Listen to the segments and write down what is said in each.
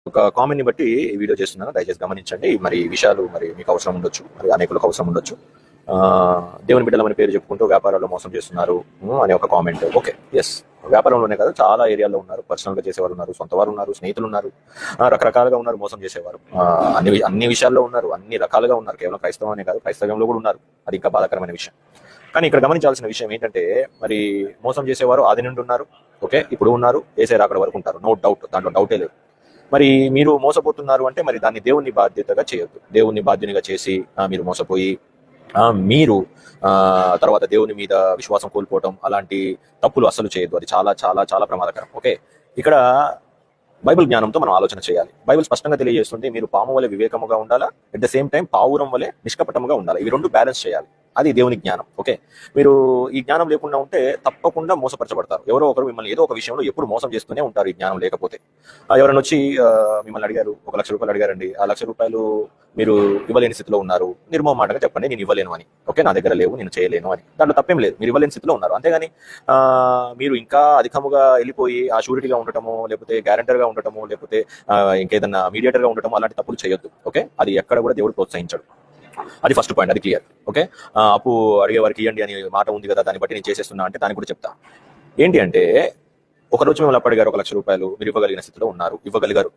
ఒక కామెంట్ని బట్టి ఈ వీడియో చేస్తున్నాను, దయచేసి గమనించండి. మరి ఈ విషయాలు మరి మీకు అవసరం ఉండొచ్చు, మరి అనేకులకు అవసరం ఉండొచ్చు. దేవుని బిడ్డలమని పేరు చెప్పుకుంటూ వ్యాపారాల్లో మోసం చేస్తున్నారు అనే ఒక కామెంట్. ఓకే, ఎస్, వ్యాపారంలోనే కాదు, చాలా ఏరియాలో ఉన్నారు. పర్సనల్గా చేసేవారు ఉన్నారు, సొంత వారు ఉన్నారు, స్నేహితులు ఉన్నారు, రకరకాలుగా ఉన్నారు మోసం చేసేవారు. అన్ని విషయాల్లో ఉన్నారు, అన్ని రకాలుగా ఉన్నారు. కేవలం క్రైస్తవమే కాదు, క్రైస్తవంలో కూడా ఉన్నారు. అది ఇంకా బాధాకరమైన విషయం. కానీ ఇక్కడ గమనించాల్సిన విషయం ఏంటంటే, మరి మోసం చేసేవారు ఆది నుండి ఉన్నారు, ఓకే, ఇప్పుడు ఉన్నారు, యేసయ్య రాకడ వరకు ఉంటారు. నో డౌట్, దాంట్లో డౌటే లేదు. మరి మీరు మోసపోతున్నారు అంటే మరి దాన్ని దేవుని బాధ్యతగా చేయొద్దు. దేవుని బాధ్యునిగా చేసి మీరు మోసపోయి మీరు తర్వాత దేవుని మీద విశ్వాసం కోల్పోవటం, అలాంటి తప్పులు అస్సలు చేయొద్దు. అది చాలా చాలా చాలా ప్రమాదకరం. ఓకే, ఇక్కడ బైబిల్ జ్ఞానంతో మనం ఆలోచన చేయాలి. బైబిల్ స్పష్టంగా తెలియజేస్తుంది, మీరు పాము వలె వివేకముగా ఉండాలా, అట్ ద సేమ్ టైం పావురం వలె నిష్కపటముగా ఉండాలి. ఇవి రెండు బ్యాలెన్స్ చేయాలి. అది దేవుని జ్ఞానం. ఓకే, మీరు ఈ జ్ఞానం లేకుండా ఉంటే తప్పకుండా మోసపరచబడతారు. ఎవరో ఒకరు మిమ్మల్ని ఏదో ఒక విషయంలో ఎప్పుడు మోసం చేస్తూనే ఉంటారు. ఈ జ్ఞానం లేకపోతే ఎవరైనా వచ్చి మిమ్మల్ని అడిగారు, ₹1,00,000 అడిగారండి, ఆ ₹1,00,000 మీరు ఇవ్వలేని స్థితిలో ఉన్నారు, నిర్మోహమాటంగా చెప్పండి, నేను ఇవ్వలేను అని. ఓకే, నా దగ్గర లేవు, నేను చేయలేను అని. దాంట్లో తప్పేం లేదు, మీరు ఇవ్వలేని స్థితిలో ఉన్నారు. అంతేగాని మీరు ఇంకా అధికముగా వెళ్ళిపోయి ఆ షూరిటీగా ఉండటము, లేకపోతే గ్యారంటర్గా ఉండటము, లేకపోతే ఇంకేదన్నా మీడియేటర్గా ఉండటము, అలాంటి తప్పులు చేయొద్దు. ఓకే, అది ఎక్కడ కూడా దేవుడు ప్రోత్సహించాడు. అది ఫస్ట్ పాయింట్, అది క్లియర్. ఓకే, అప్పు అడిగే వారికి ఇవ్వండి అని మాట ఉంది కదా, దాన్ని బట్టి నేను చేసేస్తున్నా అంటే దాన్ని కూడా చెప్తా. ఏంటి అంటే, ఒకరోజు మిమ్మల్ని అప్పు అడిగారు ₹1,00,000, మీరు ఇవ్వగలిగిన స్థితిలో ఉన్నారు,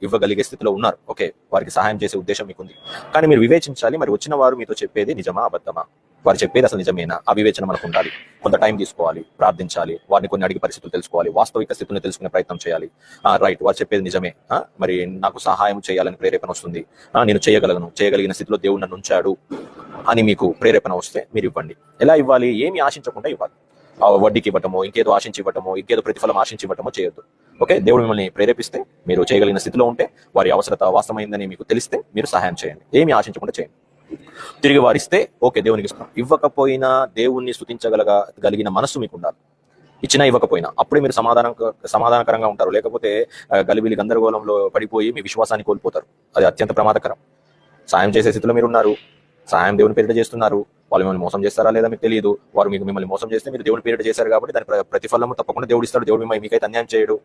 ఇవ్వగలిగే స్థితిలో ఉన్నారు. ఓకే, వారికి సహాయం చేసే ఉద్దేశం మీకుంది. కానీ మీరు వివేచించాలి, మరి వచ్చిన వారు మీతో చెప్పేది నిజమా అబద్ధమా, వారు చెప్పేది అసలు నిజమేనా, ఆ వివేచన మనకు ఉండాలి. కొంత టైం తీసుకోవాలి, ప్రార్థించాలి, వారిని కొన్ని అడిగి పరిస్థితులు తెలుసుకోవాలి, వాస్తవిక స్థితిని తెలుసుకునే ప్రయత్నం చేయాలి. రైట్, వారు చెప్పేది నిజమే, మరి నాకు సహాయం చేయాలని ప్రేరేపణ వస్తుంది, నేను చేయగలిగిన స్థితిలో దేవుడు నన్ను ఉంచాడు అని మీకు ప్రేరేపణ వస్తే మీరు ఇవ్వండి. ఎలా ఇవ్వాలి? ఏమి ఆశించకుండా ఇవ్వాలి. వడ్డీకి ఇవ్వటమో, ఇంకేదో ఆశించి ఇవ్వటమో, ఇంకేదో ప్రతిఫలం ఆశించి ఇవ్వటమో చేయొద్దు. ఓకే, దేవుడు మిమ్మల్ని ప్రేరేపిస్తే, మీరు చేయగలిగిన స్థితిలో ఉంటే, వారి అవసరత వాస్తవమైందని మీకు తెలిస్తే మీరు సహాయం చేయండి. ఏమి ఆశించకుండా చేయండి. తిరిగి వారిస్తే ఓకే, దేవునికి ఇస్తాం. ఇవ్వకపోయినా దేవుణ్ణి స్తుతించగలిగిన మనస్సు మీకు ఉండాలి. ఇచ్చినా ఇవ్వకపోయినా అప్పుడే మీరు సమాధానకరంగా ఉంటారు. లేకపోతే గలిబిలి గందరగోళంలో పడిపోయి మీ విశ్వాసాన్ని కోల్పోతారు. అది అత్యంత ప్రమాదకరం. సాయం చేసే స్థితిలో మీరు ఉన్నారు, సాయం దేవుని పేరిట చేస్తున్నారు, వాళ్ళు మిమ్మల్ని మోసం చేస్తారా లేదా మీకు తెలియదు. వారు మిమ్మల్ని మోసం చేస్తే మీరు దేవుని పేరిట చేశారు కాబట్టి దాని ప్రతిఫలము తప్పకుండా దేవుడు ఇస్తాడు. దేవుడు మీకైతే అన్యాయం చేయడు.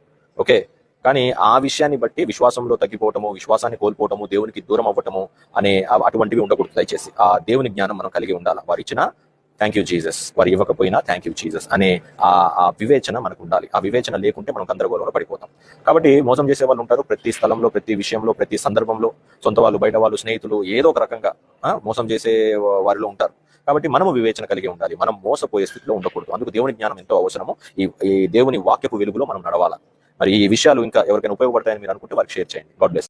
ఓకే, కానీ ఆ విషయాన్ని బట్టి విశ్వాసంలో తగ్గిపోవటము, విశ్వాసాన్ని కోల్పోవటము, దేవునికి దూరం అవ్వటము అనే అటువంటివి ఉండకూడదు. దయచేసి ఆ దేవుని జ్ఞానం మనం కలిగి ఉండాలి. వారు ఇచ్చినా థ్యాంక్ యూ జీసస్, వారు ఇవ్వకపోయినా థ్యాంక్ యూ జీసస్ అనే ఆ వివేచన మనకు ఉండాలి. ఆ వివేచన లేకుంటే మనం గందరగోళంలో పడిపోతాం. కాబట్టి మోసం చేసే వాళ్ళు ఉంటారు ప్రతి స్థలంలో, ప్రతి విషయంలో, ప్రతి సందర్భంలో. సొంత వాళ్ళు, బయట వాళ్ళు, స్నేహితులు, ఏదో ఒక రకంగా మోసం చేసే వారిలో ఉంటారు. కాబట్టి మనము వివేచన కలిగి ఉండాలి. మనం మోసపోయే స్థితిలో ఉండకూడదు. అందుకు దేవుని జ్ఞానం ఎంతో అవసరము. ఈ దేవుని వాక్యపు వెలుగులో మనం నడవాలా. మరి ఈ విషయాలు ఇంకా ఎవరికైనా ఉపయోగపడతాయని మీరు అనుకుంటే వారికి షేర్ చేయండి. God bless.